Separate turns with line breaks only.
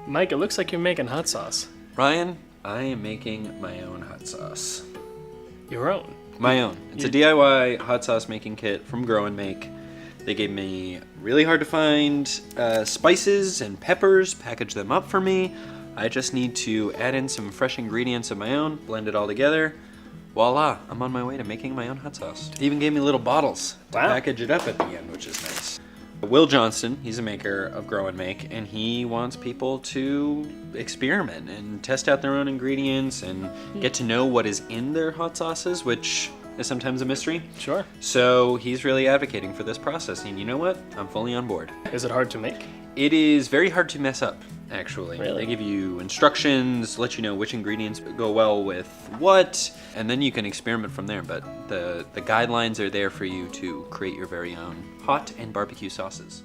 Mike, it looks like you're making hot sauce.
Ryan, I am making my own hot sauce.
Your own?
My own. It's a DIY hot sauce making kit from Grommet. They gave me really hard to find spices and peppers, packaged them up for me. I just need to add in some fresh ingredients of my own, blend it all together. Voila, I'm on my way to making my own hot sauce. They even gave me little bottles to package it up at the end, which is nice. Will Johnston, he's a maker of Grow and Make, and he wants people to experiment and test out their own ingredients and get to know what is in their hot sauces, which is sometimes a mystery.
Sure.
So he's really advocating for this process, and you know what? I'm fully on board.
Is it hard to make?
It is very hard to mess up, actually.
Really?
They give you instructions, let you know which ingredients go well with what, and then you can experiment from there. But the guidelines are there for you to create your very own hot and barbecue sauces.